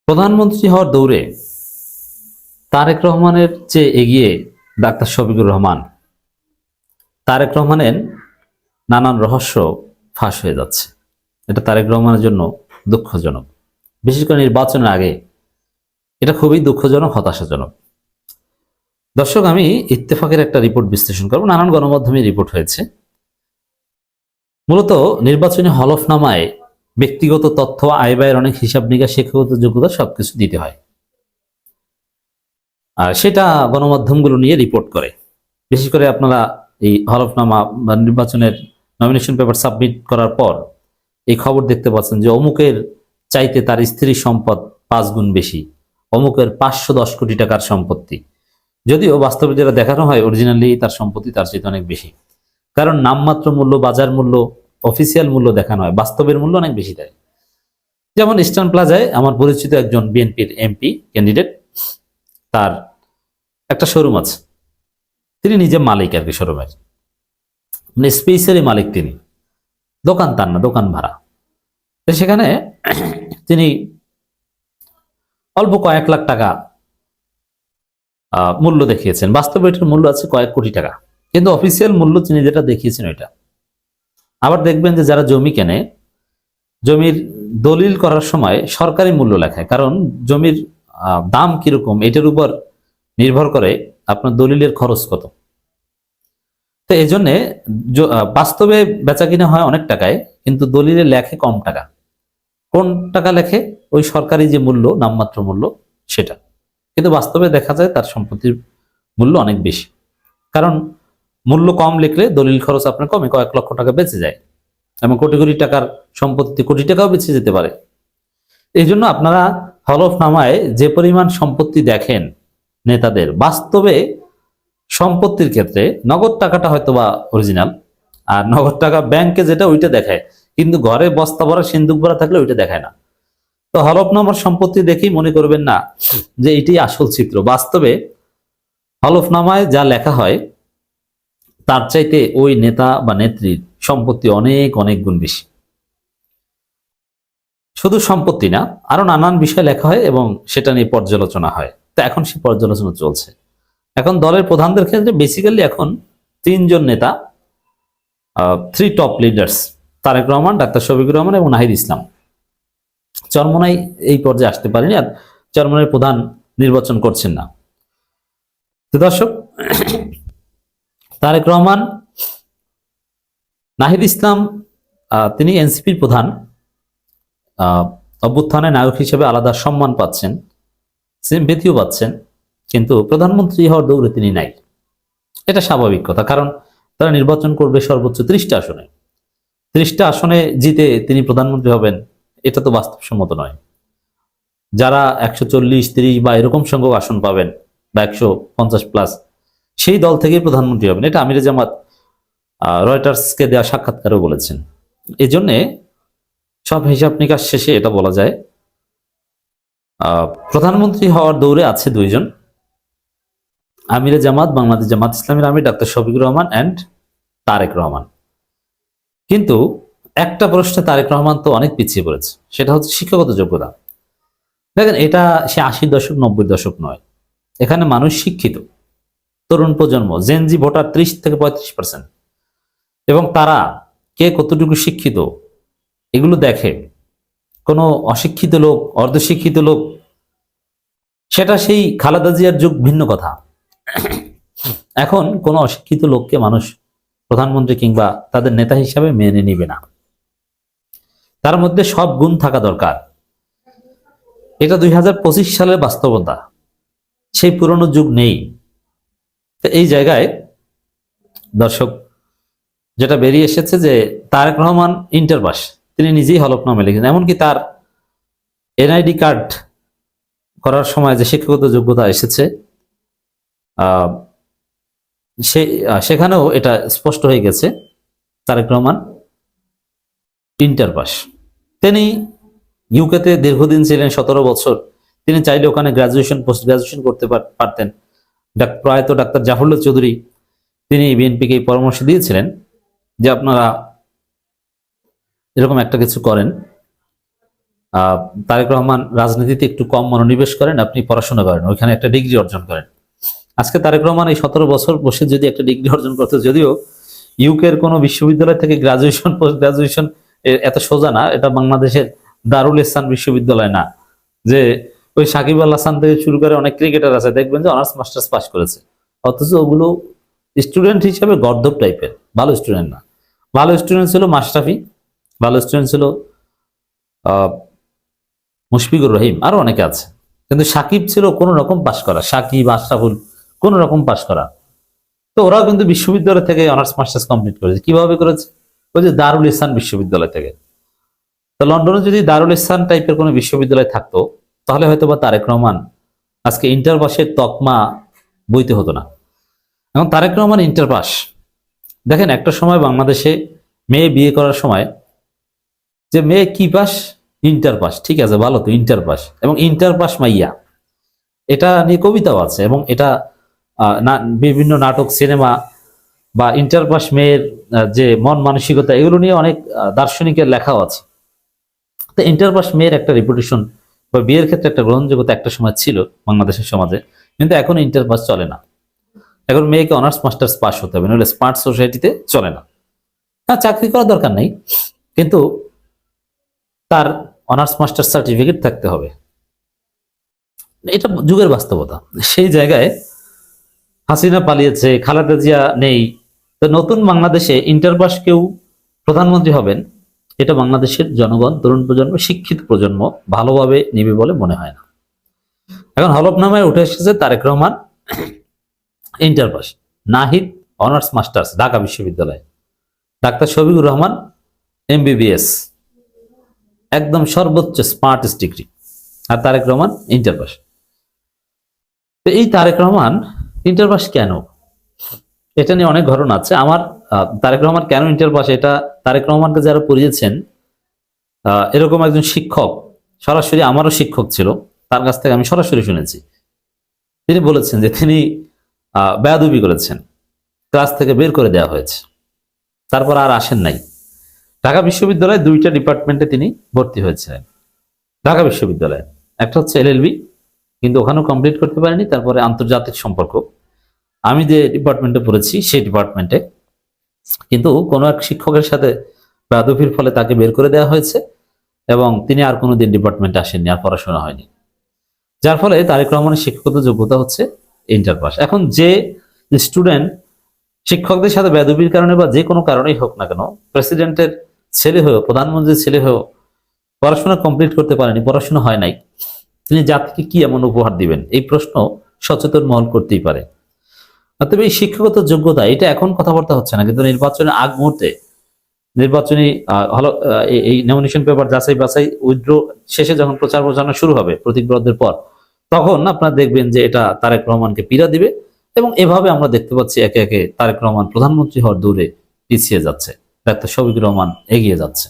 প্রধানমন্ত্রী হওয়ার দৌড়ে তারেক রহমানের চেয়ে এগিয়ে ডাক্তার শফিকুর রহমান। তারেক রহমানের নানান রহস্য ফাঁস হয়ে যাচ্ছে। এটা তারেক রহমানের জন্য দুঃখজনক, বিশেষ করে নির্বাচনের আগে এটা খুবই দুঃখজনক, হতাশাজনক। দর্শক, আমি ইত্তেফাকের একটা রিপোর্ট বিশ্লেষণ করব। নানান গণমাধ্যমে রিপোর্ট হয়েছে। মূলত নির্বাচনী হলফনামায় ব্যক্তিগত তথ্য, আয় ব্যয়ের অনেক হিসাব নিকাশ, শিক্ষাগত যোগ্যতা সবকিছু দিতে হয়, আর সেটা গণমাধ্যমগুলো নিয়ে রিপোর্ট করে। বিশেষ করে আপনারা এই হলফনামা বা নির্বাচনের নমিনেশন পেপার সাবমিট করার পর এই খবর দেখতে পাচ্ছেন যে অমুকের চাইতে তার স্ত্রীর সম্পদ 5 গুণ বেশি, অমুকের 510 কোটি টাকার সম্পত্তি। যদিও বাস্তবে যেটা দেখানো হয়, অরিজিনালি তার সম্পত্তি তার চাইতে অনেক বেশি। কারণ নামমাত্র মূল্য, বাজার মূল্য, অফিসিয়াল মূল্য দেখানো হয়, বাস্তবের মূল্য অনেক বেশি দেয়। যেমন ইস্টার্ন প্লাজায় আমার পরিচিত একজন বিএনপির এমপি ক্যান্ডিডেট, তার একটা শোরুম আছে, তিনি নিজে মালিক আর কি শোরুমের, মানে স্পেসেরই মালিক তিনি, দোকান তার না, দোকান ভাড়া। তো সেখানে তিনি অল্প কয়েক লাখ টাকা মূল্য দেখিয়েছেন। বাস্তবে এটার মূল্য আছে কয়েক কোটি টাকা, কিন্তু অফিসিয়াল মূল্য তিনি যেটা দেখিয়েছেন ওইটা। আবার দেখবেন যে যারা জমি কেনে, জমির দলিল করার সময় সরকারি মূল্য লেখায়, কারণ জমির দাম কিরকম এটার উপর নির্ভর করে আপনার দলিলের খরচ কত। তো এই জন্যে বাস্তবে বেচা কিনা হয় অনেক টাকায়, কিন্তু দলিলে লেখে কম টাকা। কোন টাকা লেখে? ওই সরকারি যে মূল্য, নামমাত্র মূল্য সেটা, কিন্তু বাস্তবে দেখা যায় তার সম্পত্তির মূল্য অনেক বেশি। কারণ মূল্য কম লিখলে দলিল খরচ আপনার কমে, কয়েক লক্ষ টাকা বেঁচে যায়, এবং কোটি কোটি টাকার সম্পত্তি কোটি টাকাও বেঁচে যেতে পারে। এই জন্য আপনারা হলফনামায় যে পরিমাণ সম্পত্তি দেখেন নেতাদের, বাস্তবে সম্পত্তির ক্ষেত্রে নগদ টাকাটা হয়তো বা অরিজিনাল, আর নগদ টাকা ব্যাংকে যেটা ওইটা দেখায়, কিন্তু ঘরে বস্তা ভরা, সিন্দুক ভরা থাকলে ওইটা দেখায় না। তো হলফনামার সম্পত্তি দেখেই মনে করবেন না যে এটি আসল চিত্র। বাস্তবে হলফনামায় যা লেখা হয় তার চাইতে ওই নেতা বা নেত্রীর সম্পত্তি অনেক অনেক গুণ বেশি। শুধু সম্পত্তি না, আরো নানান বিষয় লেখা হয় এবং সেটা নিয়ে পর্যালোচনা হয়। তো এখন সেই পর্যালোচনা চলছে। এখন দলের প্রধানদের ক্ষেত্রে বেসিক্যালি এখন 3 জন নেতা, 3 top leaders, Tarique Rahman, doctor Shafiqur Rahman এবং নাহিদ ইসলাম। চরমোনাই এই পর্যায়ে আসতে পারেনি, আর চরমোনাইয়ের প্রধান নির্বাচন করছেন না। তো দর্শক, তারেক রহমান, নাহিদ ইসলাম, তিনি এনসিপির প্রধান, অভ্যুত্থানে নায়ক হিসেবে আলাদা সম্মান পাচ্ছেন, সিম্পেথিও পাচ্ছেন, কিন্তু প্রধানমন্ত্রী হওয়ার দৌড়ে তিনি নাই। এটা স্বাভাবিক কথা, কারণ তারা নির্বাচন করবে সর্বোচ্চ 30টা আসনে। 30টা আসনে জিতে তিনি প্রধানমন্ত্রী হবেন, এটা তো বাস্তবসম্মত নয়। যারা 140, 30 বা এরকম সংখ্যক আসন পাবেন, বা 150+, সেই দল থেকেই প্রধানমন্ত্রী হবেন। এটা আমিরে জামাত রয়টার্সকে দেওয়া সাক্ষাৎকারেও বলেছেন। এই জন্যে সব হিসাব নিকাশ শেষে এটা বলা যায়, প্রধানমন্ত্রী হওয়ার দৌড়ে আছে 2 জন, আমিরে জামাত, বাংলাদেশ জামাত ইসলামের আমির ডাক্তার শফিকুর রহমান অ্যান্ড তারেক রহমান। কিন্তু একটা প্রশ্নে তারেক রহমান তো অনেক পিছিয়ে পড়েছে, সেটা হচ্ছে শিক্ষাগত যোগ্যতা। দেখেন, এটা সে 80 দশক 90 দশক নয়, এখানে মানুষ শিক্ষিত, তরুণ প্রজন্ম, জেনজি ভোটার 30 থেকে 35%, এবং তারা কে কতটুকু শিক্ষিত এগুলো দেখে। কোনো অশিক্ষিত লোক, অর্ধশিক্ষিত লোক, সেটা সেই খালেদা জিয়ার যুগ, ভিন্ন কথা। এখন কোনো অশিক্ষিত লোককে মানুষ প্রধানমন্ত্রী কিংবা তাদের নেতা হিসাবে মেনে নিবে না। তার মধ্যে সব গুণ থাকা দরকার। এটা 2025 সালের বাস্তবতা, সেই পুরনো যুগ নেই। তো এই জায়গায় দর্শক, যেটা বেরিয়ে এসেছে যে তারেক রহমান ইন্টার পাস, তিনি নিজেই হলফনামা লিখেছেন। এমনকি তার এনআইডি কার্ড করার সময় যে শিক্ষাগত যোগ্যতা এসেছে, সেখানেও এটা স্পষ্ট হয়ে গেছে তারেক রহমান ইন্টার পাস। তিনি ইউকেতে দীর্ঘদিন ছিলেন, 17 বছর। তিনি চাইলে ওখানে গ্রাজুয়েশন, পোস্ট গ্রাজুয়েশন করতে পারতেন। প্রয়াত ডাক্তার জাফরুল্লাহ চৌধুরী, তিনি বিএনপিকে এই পরামর্শ দিয়েছিলেন যে আপনারা এরকম একটা কিছু করেন, আহ তারেক রহমান রাজনীতিতে একটু কম মনোনিবেশ করেন, আপনি পড়াশোনা করেন, ওইখানে একটা ডিগ্রি অর্জন করেন। আজকে তারেক রহমান এই 17 বছর বসে যদি একটা ডিগ্রি অর্জন করতে, যদিও ইউকের কোনো বিশ্ববিদ্যালয় থেকে গ্রাজুয়েশন পোস্ট গ্রাজুয়েশন এত সোজা না, এটা বাংলাদেশের দারুল ইহসান বিশ্ববিদ্যালয় না, যে ওই সাকিব আল হাসান থেকে শুরু করে অনেক ক্রিকেটার আছে দেখবেন যে অনার্স মাস্টার্স পাস করেছে, অথচ ওগুলো স্টুডেন্ট হিসেবে গর্দভ টাইপের, ভালো স্টুডেন্ট না। ভালো স্টুডেন্ট ছিল মাশরাফি, ভালো স্টুডেন্ট ছিল আহ মুশফিকুর রহিম, আরো অনেকে আছে। কিন্তু সাকিব ছিল কোন রকম পাশ করা, সাকিব আশরাফুল কোন রকম পাশ করা। তো ওরাও কিন্তু বিশ্ববিদ্যালয় থেকে অনার্স মাস্টার্স কমপ্লিট করেছে। কিভাবে করেছে? ওই যে দারুল ইহসান বিশ্ববিদ্যালয় থেকে। তো লন্ডনে যদি দারুল ইহসান টাইপের কোনো বিশ্ববিদ্যালয় থাকতো, তাহলে হয়তো বা তারেক রহমান আজকে ইন্টার পাসের তকমা বইতে হতো না। এখন তারেক রহমান ইন্টার পাস, দেখেন একটা সময় বাংলাদেশে মেয়ে বিয়ে করার সময় যে মেয়ে কি পাস, ইন্টার পাস, ঠিক আছে ভালো তো ইন্টার পাস, এবং ইন্টার পাস মাইয়া, এটা নিয়ে কবিতাও আছে, এবং এটা বিভিন্ন নাটক সিনেমা বা ইন্টার পাস মেয়ের যে মন মানসিকতা, এগুলো নিয়ে অনেক দার্শনিকের লেখাও আছে। তো ইন্টার পাস মেয়ের একটা রেপুটেশন বা বিয়ের ক্ষেত্রে একটা গ্রহণযোগ্যতা একটা সময় ছিল বাংলাদেশের সমাজে, কিন্তু এখন ইন্টার পাস চলে না। এখন মেয়েকে অনার্স মাস্টার্স পাস হতে হবে, নইলে স্মার্ট সোসাইটিতে চলে না। হ্যাঁ, চাকরি করার দরকার নেই, কিন্তু তার অনার্স মাস্টার্স সার্টিফিকেট থাকতে হবে। এটা যুগের বাস্তবতা। সেই জায়গায় হাসিনা পালিয়েছে, খালেদা জিয়া নেই, তো নতুন বাংলাদেশে ইন্টার পাস কেউ প্রধানমন্ত্রী হবেন, এটা বাংলাদেশের জনগণ, তরুণ প্রজন্ম, শিক্ষিত প্রজন্ম ভালোভাবে নিবে বলে মনে হয় না। এখন হলফনামায় উঠে এসেছে Tarique Rahman inter pass, Nahid honours masters Dhaka বিশ্ববিদ্যালয়, ডাক্তার শফিকুর রহমান এমবিবিএস, একদম সর্বোচ্চ স্মার্টেস্ট ডিগ্রি, আর তারেক রহমান ইন্টার পাস। তো এই তারেক রহমান ইন্টার পাস কেন, এটা নিয়ে অনেক ঘটনা আছে। আমার তারেক রহমান কেন ইন্টার পাস, এটা তারেক রহমানকে যারা পড়িয়েছেন এরকম একজন শিক্ষক, সরাসরি আমারও শিক্ষক ছিল, তার কাছ থেকে আমি সরাসরি শুনেছি। তিনি বলেছেন যে তিনি বেয়াদবি করেছেন, ক্লাস থেকে বের করে দেওয়া হয়েছে, তারপর আর আসেন নাই। ঢাকা বিশ্ববিদ্যালয়ে 2টা ডিপার্টমেন্টে তিনি ভর্তি হয়েছিলেন। ঢাকা বিশ্ববিদ্যালয়ে একটা হচ্ছে এলএলবি, কিন্তু ওখানেও কমপ্লিট করতে পারেনি। তারপরে আন্তর্জাতিক সম্পর্ক, আমি যে ডিপার্টমেন্টে পড়েছি সেই ডিপার্টমেন্টে, কিন্তু কোনো এক শিক্ষকের সাথে বেয়াদবির ফলে তাকে বের করে দেওয়া হয়েছে, এবং তিনি আর কোনোদিন ডিপার্টমেন্টে আসেননি, আর পড়াশোনা হয়নি। যার ফলে তারেক রহমানের শিক্ষাগত যোগ্যতা হচ্ছে ইন্টার পাস। এখন যে স্টুডেন্ট শিক্ষকদের সাথে বেয়াদবির কারণে বা যে কোনো কারণেই হোক না কেন, প্রেসিডেন্টের ছেলে হয়েও, প্রধানমন্ত্রীর ছেলে হয়েও পড়াশোনা কমপ্লিট করতে পারেনি, পড়াশোনা হয় নাই, তিনি জাতিকে কি এমন উপহার দিবেন, এই প্রশ্ন সচেতন মহল করতেই পারে। তবে এই শিক্ষাগত যোগ্যতা, এটা এখন কথাবার্তা হচ্ছে না, কিন্তু নির্বাচনের আগ মুহূর্তে, নির্বাচনী এই নমিনেশন পেপার যাচাই বাছাই উইথড্র শেষে যখন প্রচার প্রচারণা শুরু হবে প্রতীক বরাদ্দের পর, তখন আপনারা দেখবেন যে এটা তারেক রহমানকে পীড়া দিবে, এবং এভাবে আমরা দেখতে পাচ্ছি একে একে তারেক রহমান প্রধানমন্ত্রী হওয়ার দৌড়ে পিছিয়ে যাচ্ছে, ডাক্তার শফিকুর রহমান এগিয়ে যাচ্ছে।